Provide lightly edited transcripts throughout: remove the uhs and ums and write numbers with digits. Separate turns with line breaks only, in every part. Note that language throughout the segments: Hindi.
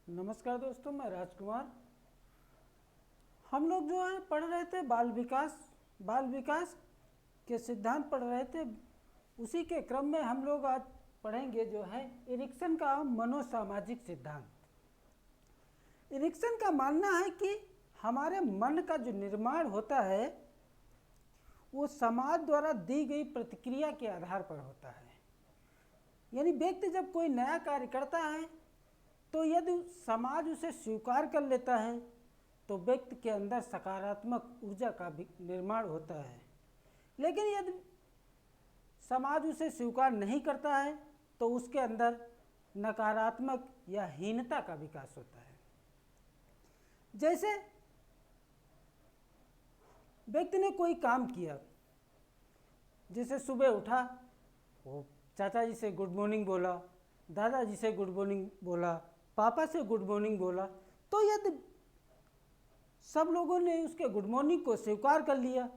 नमस्कार दोस्तों, मैं राजकुमार। हम लोग जो है पढ़ रहे थे बाल विकास के सिद्धांत पढ़ रहे थे। उसी के क्रम में हम लोग आज पढ़ेंगे जो है एरिक्सन का मनोसामाजिक सिद्धांत। एरिक्सन का मानना है कि हमारे मन का जो निर्माण होता है वो समाज द्वारा दी गई प्रतिक्रिया के आधार पर होता है। यानी व्यक्ति जब कोई नया कार्य करता है तो यदि समाज उसे स्वीकार कर लेता है तो व्यक्ति के अंदर सकारात्मक ऊर्जा का भी निर्माण होता है। लेकिन यदि समाज उसे स्वीकार नहीं करता है तो उसके अंदर नकारात्मक या हीनता का विकास होता है। जैसे व्यक्ति ने कोई काम किया, जैसे सुबह उठा, वो चाचा जी से गुड मॉर्निंग बोला, दादाजी से गुड मॉर्निंग बोला, पापा से गुड मॉर्निंग बोला, तो यदि सब लोगों ने उसके गुड मॉर्निंग को स्वीकार कर लिया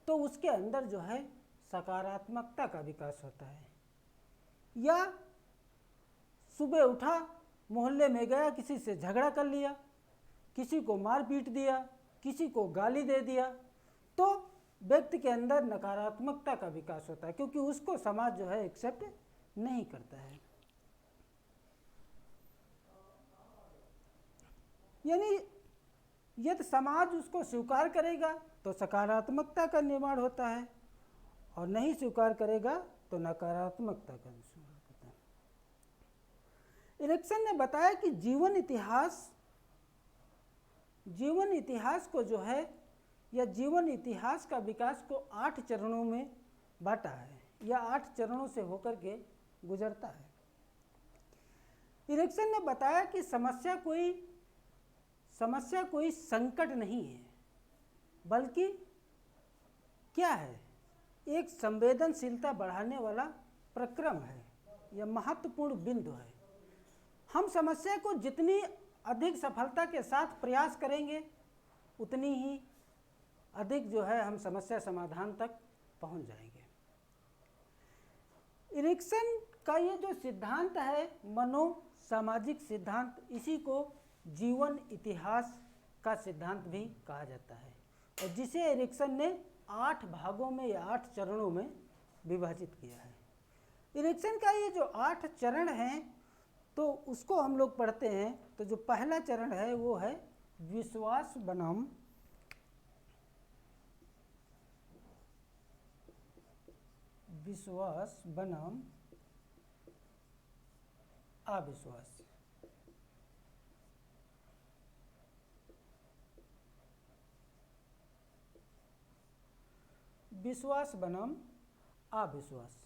तो उसके अंदर जो है सकारात्मकता का विकास होता है। या सुबह उठा, मोहल्ले में गया, किसी से झगड़ा कर लिया, किसी को मार पीट दिया, किसी को गाली दे दिया, तो व्यक्ति के अंदर नकारात्मकता का विकास होता है, क्योंकि उसको समाज जो है एक्सेप्ट नहीं करता है। यानी यदि समाज उसको स्वीकार करेगा तो सकारात्मकता का निर्माण होता है और नहीं स्वीकार करेगा तो नकारात्मकता का निर्माण होता है। एरिक्सन ने बताया कि जीवन इतिहास को जो है या जीवन इतिहास का विकास को 8 चरणों में बांटा है या 8 चरणों से होकर के गुजरता है। एरिक्सन ने बताया कि समस्या कोई संकट नहीं है, बल्कि क्या है, एक संवेदनशीलता बढ़ाने वाला प्रक्रम है या महत्वपूर्ण बिंदु है। हम समस्या को जितनी अधिक सफलता के साथ प्रयास करेंगे उतनी ही अधिक जो है हम समस्या समाधान तक पहुंच जाएंगे। एरिक्सन का ये जो सिद्धांत है मनोसामाजिक सिद्धांत, इसी को जीवन इतिहास का सिद्धांत भी कहा जाता है और जिसे एरिक्सन ने 8 भागों में या 8 चरणों में विभाजित किया है। एरिक्सन का ये जो 8 चरण हैं तो उसको हम लोग पढ़ते हैं। तो जो पहला चरण है वो है विश्वास बनाम अविश्वास। विश्वास बनाम अविश्वास।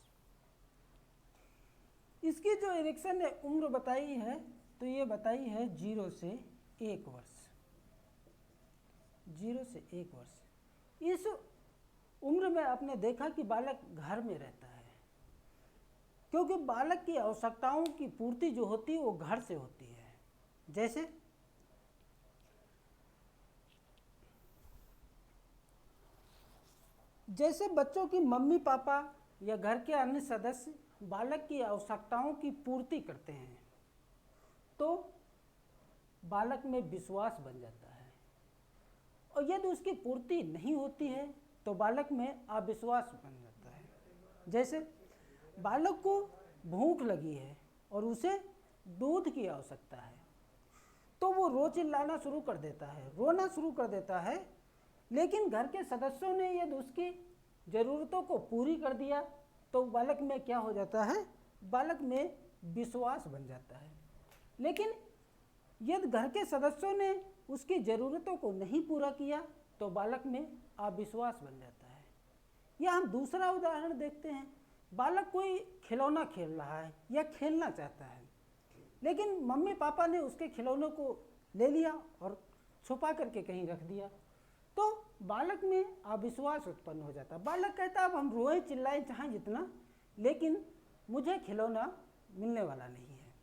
इसकी जो एरिक्सन ने उम्र बताई है तो ये बताई है 0 से 1 वर्ष। 0 से 1 वर्ष इस उम्र में आपने देखा कि बालक घर में रहता है, क्योंकि बालक की आवश्यकताओं की पूर्ति जो होती है वो घर से होती है। जैसे बच्चों की मम्मी पापा या घर के अन्य सदस्य बालक की आवश्यकताओं की पूर्ति करते हैं तो बालक में विश्वास बन जाता है, और यदि उसकी पूर्ति नहीं होती है तो बालक में अविश्वास बन जाता है। जैसे बालक को भूख लगी है और उसे दूध की आवश्यकता है तो वो रो चिल्लाना शुरू कर देता है, रोना शुरू कर देता है, लेकिन घर के सदस्यों ने यदि उसकी ज़रूरतों को पूरी कर दिया तो बालक में क्या हो जाता है, बालक में विश्वास बन जाता है। लेकिन यदि घर के सदस्यों ने उसकी ज़रूरतों को नहीं पूरा किया तो बालक में अविश्वास बन जाता है। या हम दूसरा उदाहरण देखते हैं, बालक कोई खिलौना खेल रहा है या खेलना चाहता है, लेकिन मम्मी पापा ने उसके खिलौनों को ले लिया और छुपा करके कहीं रख दिया, तो बालक में अविश्वास उत्पन्न हो जाता है। बालक कहता है अब हम रोएं चिल्लाएं चाहें जितना, लेकिन मुझे खिलौना मिलने वाला नहीं है।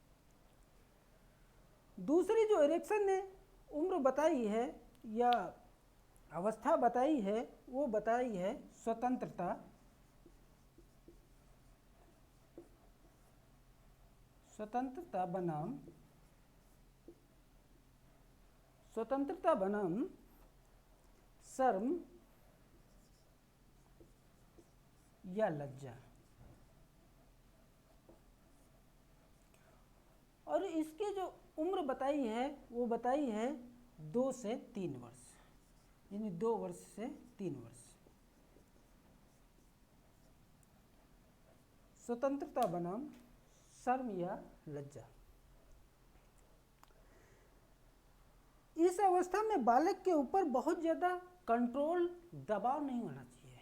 दूसरी जो एरिक्सन ने उम्र बताई है या अवस्था बताई है वो बताई है स्वतंत्रता बनाम स्वतंत्रता बनाम शर्म या लज्जा। और इसकी जो उम्र बताई है वो बताई है 2 से 3 वर्ष, यानी 2 वर्ष से 3 वर्ष। स्वतंत्रता बनाम शर्म या लज्जा। इस अवस्था में बालक के ऊपर बहुत ज़्यादा कंट्रोल, दबाव नहीं होना चाहिए।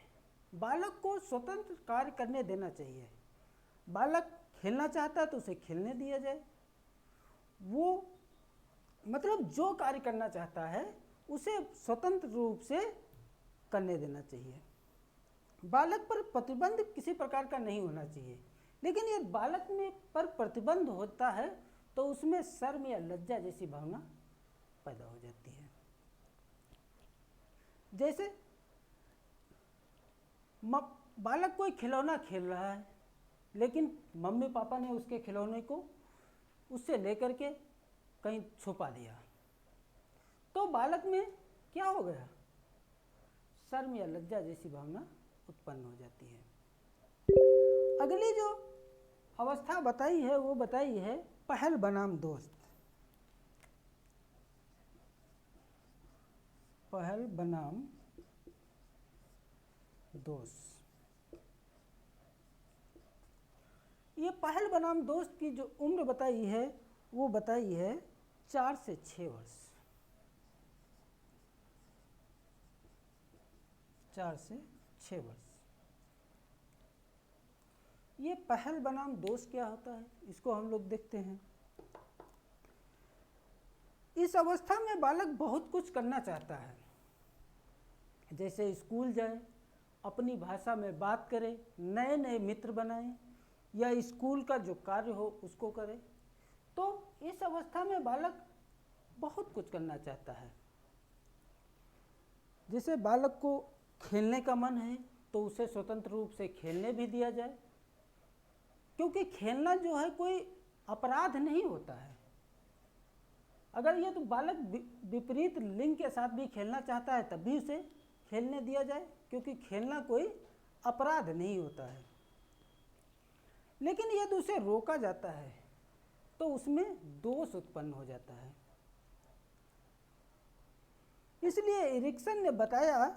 बालक को स्वतंत्र कार्य करने देना चाहिए। बालक खेलना चाहता है तो उसे खेलने दिया जाए। वो मतलब जो कार्य करना चाहता है उसे स्वतंत्र रूप से करने देना चाहिए। बालक पर प्रतिबंध किसी प्रकार का नहीं होना चाहिए। लेकिन यदि बालक में पर प्रतिबंध होता है तो उसमें शर्म या लज्जा जैसी भावना पैदा हो जाती है। जैसे बालक कोई खिलौना खेल रहा है, लेकिन मम्मी पापा ने उसके खिलौने को उससे लेकर के कहीं छुपा दिया, तो बालक में क्या हो गया? शर्म या लज्जा जैसी भावना उत्पन्न हो जाती है। अगली जो अवस्था बताई है वो बताई है पहल बनाम दोस्त। पहल बनाम दोस्त। ये पहल बनाम दोस्त की जो उम्र बताई है वो बताई है 4 से 6 वर्ष। 4 से 6 वर्ष। ये पहल बनाम दोस्त क्या होता है इसको हम लोग देखते हैं। इस अवस्था में बालक बहुत कुछ करना चाहता है, जैसे स्कूल जाए, अपनी भाषा में बात करे, नए नए मित्र बनाए, या स्कूल का जो कार्य हो उसको करे। तो इस अवस्था में बालक बहुत कुछ करना चाहता है। जैसे बालक को खेलने का मन है तो उसे स्वतंत्र रूप से खेलने भी दिया जाए, क्योंकि खेलना जो है कोई अपराध नहीं होता है। अगर ये तो बालक विपरीत लिंग के साथ भी खेलना चाहता है तब भी उसे खेलने दिया जाए, क्योंकि खेलना कोई अपराध नहीं होता है। लेकिन यदि उसे रोका जाता है तो उसमें दोष उत्पन्न हो जाता है। इसलिए एरिक्सन ने बताया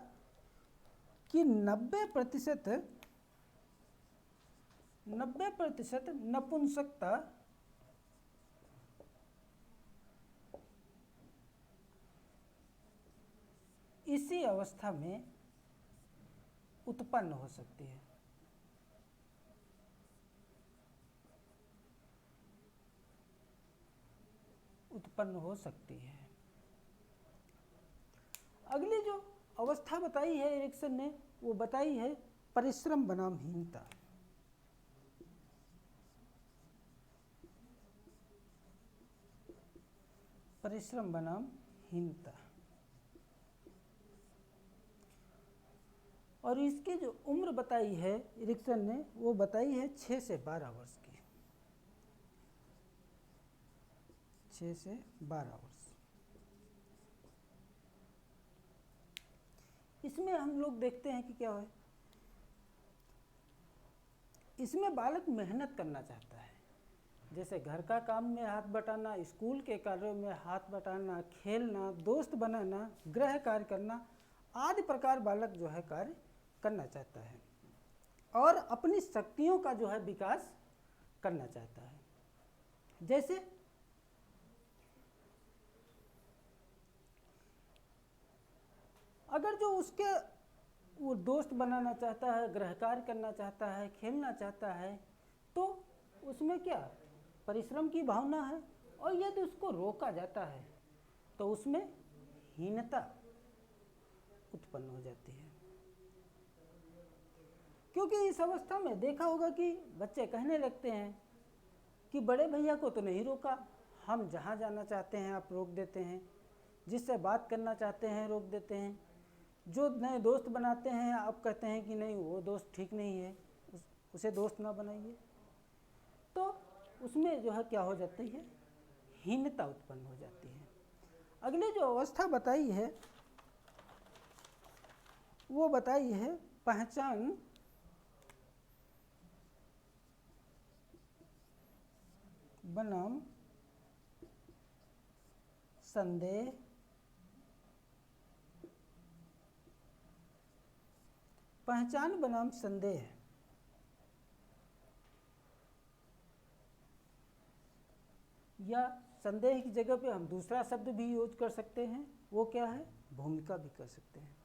कि 90% नपुंसकता इसी अवस्था में उत्पन्न हो सकती है। उत्पन्न हो सकती है। अगली जो अवस्था बताई है एरिक्सन ने वो बताई है परिश्रम बनाम हीनता। परिश्रम बनाम हीनता। और इसकी जो उम्र बताई है एरिक्सन ने वो बताई है 6 से 12 वर्ष की। 6 से 12 वर्ष। इसमें हम लोग देखते हैं कि क्या है, इसमें बालक मेहनत करना चाहता है, जैसे घर का काम में हाथ बटाना, स्कूल के कार्यों में हाथ बटाना, खेलना, दोस्त बनाना, गृह कार्य करना आदि प्रकार बालक जो है कार्य करना चाहता है और अपनी शक्तियों का जो है विकास करना चाहता है। जैसे अगर जो उसके वो दोस्त बनाना चाहता है, गृह कार्य करना चाहता है, खेलना चाहता है, तो उसमें क्या परिश्रम की भावना है। और यदि उसको रोका जाता है तो उसमें हीनता उत्पन्न हो जाती है। क्योंकि इस अवस्था में देखा होगा कि बच्चे कहने लगते हैं कि बड़े भैया को तो नहीं रोका, हम जहाँ जाना चाहते हैं आप रोक देते हैं, जिससे बात करना चाहते हैं रोक देते हैं, जो नए दोस्त बनाते हैं आप कहते हैं कि नहीं वो दोस्त ठीक नहीं है, उसे दोस्त ना बनाइए। तो उसमें जो है क्या हो जाती है, हीनता उत्पन्न हो जाती है। अगली जो अवस्था बताई है वो बताई है पहचान बनाम संदेह, पहचान बनाम संदेह। या संदेह की जगह पे हम दूसरा शब्द भी यूज कर सकते हैं, वो क्या है, भूमिका भी कर सकते हैं।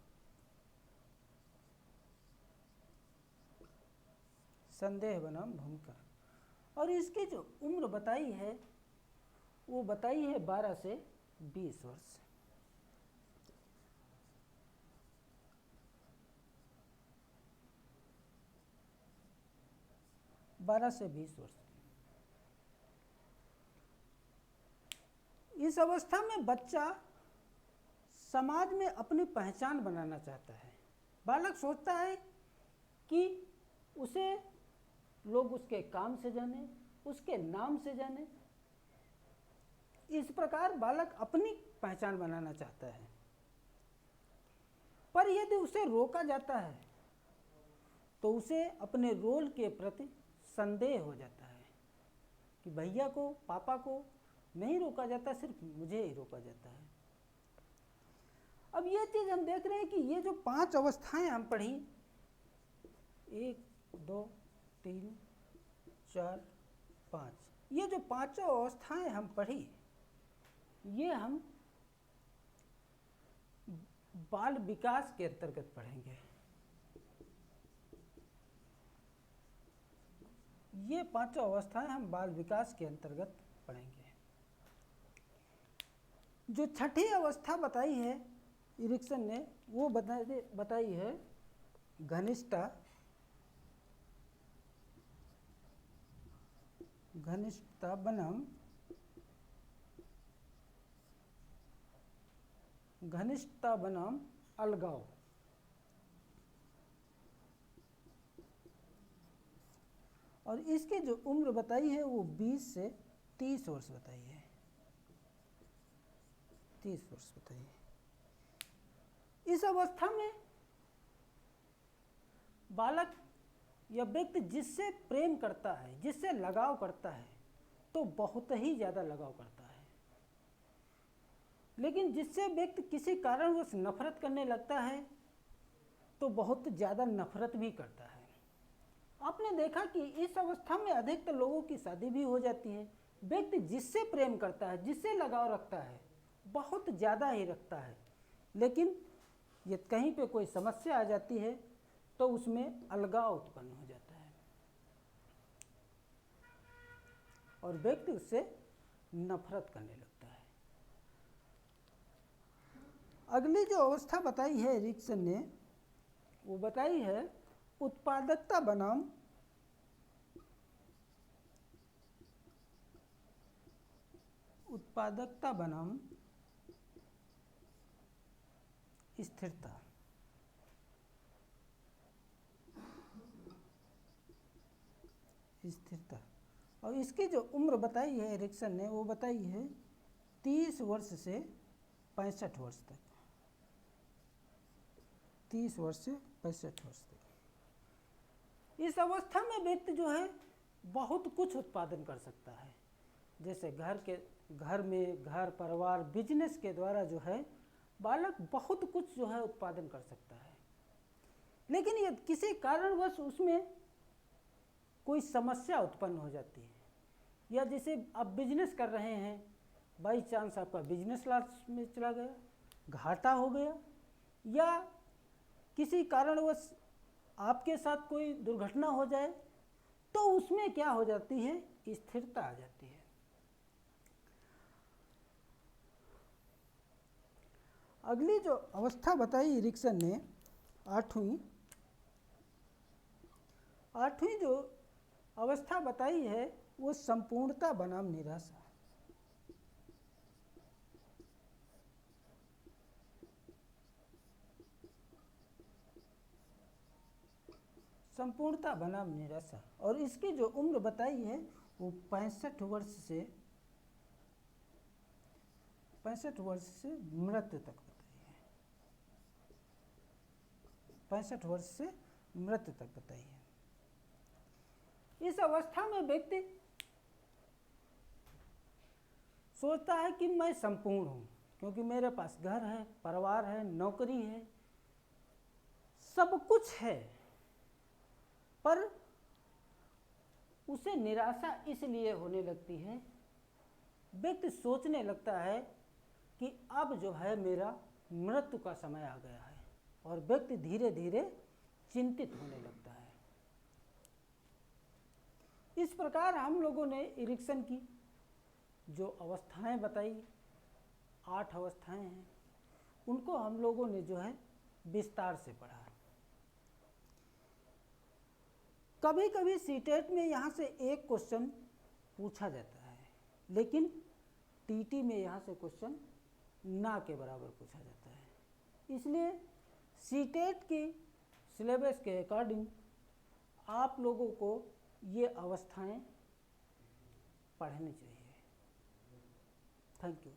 संदेह बनाम भूमिका। और इसकी जो उम्र बताई है वो बताई है 12 से 20 वर्ष। बारह से 20 वर्ष। इस अवस्था में बच्चा समाज में अपनी पहचान बनाना चाहता है। बालक सोचता है कि उसे लोग उसके काम से जाने, उसके नाम से जाने। इस प्रकार बालक अपनी पहचान बनाना चाहता है। पर यदि उसे रोका जाता है तो उसे अपने रोल के प्रति संदेह हो जाता है कि भैया को, पापा को नहीं रोका जाता, सिर्फ मुझे ही रोका जाता है। अब ये चीज हम देख रहे हैं कि ये जो 5 अवस्थाएं हम पढ़ी, 1 2 3 4 5, ये जो 5 अवस्थाएं हम पढ़ी, ये हम बाल विकास के अंतर्गत पढ़ेंगे। ये 5 अवस्थाएं हम बाल विकास के अंतर्गत पढ़ेंगे। जो छठी अवस्था बताई है इरिक्सन ने, वो बताई है घनिष्ठता बनाम अलगाव। और इसकी जो उम्र बताई है वो 20 से 30 वर्ष बताई है। 30 वर्ष बताई है। इस अवस्था में बालक या व्यक्ति जिससे प्रेम करता है, जिससे लगाव करता है, तो बहुत ही ज़्यादा लगाव करता है। लेकिन जिससे व्यक्ति किसी कारणवश नफरत करने लगता है तो बहुत ज़्यादा नफरत भी करता है। आपने देखा कि इस अवस्था में अधिकतर लोगों की शादी भी हो जाती है। व्यक्ति जिससे प्रेम करता है, जिससे लगाव रखता है, बहुत ज़्यादा ही रखता है, लेकिन ये कहीं पे कोई समस्या आ जाती है तो उसमें अलगाव उत्पन्न हो जाता है और व्यक्ति उससे नफरत करने लगता है। अगली जो अवस्था बताई है इरिक्सन ने, वो बताई है उत्पादकता बनाम स्थिरता। और इसकी जो उम्र बताई है इरिक्सन ने, वो बताई है 30 वर्ष से 65 वर्ष तक। 30 वर्ष से 65 वर्ष तक। इस अवस्था में व्यक्ति जो है बहुत कुछ उत्पादन कर सकता है। जैसे घर में घर परिवार बिजनेस के द्वारा जो है बालक बहुत कुछ जो है उत्पादन कर सकता है। लेकिन यदि किसी कारणवश उसमें कोई समस्या उत्पन्न हो जाती है, या जैसे आप बिजनेस कर रहे हैं, बाई चांस आपका बिजनेस लॉस में चला गया, घाटा हो गया, या किसी कारणवश आपके साथ कोई दुर्घटना हो जाए, तो उसमें क्या हो जाती है, स्थिरता आ जाती है। अगली जो अवस्था बताई इरिक्सन ने, आठवीं जो अवस्था बताई है वो संपूर्णता बनाम निराशा। संपूर्णता बनाम निराशा। और इसकी जो उम्र बताई है वो 65 वर्ष से 65 वर्ष से मृत्यु तक बताइए। 65 वर्ष से मृत्यु तक बताइए। इस अवस्था में व्यक्ति सोचता है कि मैं संपूर्ण हूँ, क्योंकि मेरे पास घर है, परिवार है, नौकरी है, सब कुछ है, पर उसे निराशा इसलिए होने लगती है, व्यक्ति सोचने लगता है कि अब जो है मेरा मृत्यु का समय आ गया है, और व्यक्ति धीरे धीरे चिंतित होने लगता है। इस प्रकार हम लोगों ने इरिक्सन की जो अवस्थाएं बताई, 8 अवस्थाएं हैं, उनको हम लोगों ने जो है विस्तार से पढ़ा। कभी कभी सीटेट में यहाँ से एक क्वेश्चन पूछा जाता है, लेकिन टीटी में यहाँ से क्वेश्चन ना के बराबर पूछा जाता है। इसलिए सीटेट की सिलेबस के अकॉर्डिंग आप लोगों को ये अवस्थाएं पढ़नी चाहिए। Thank you.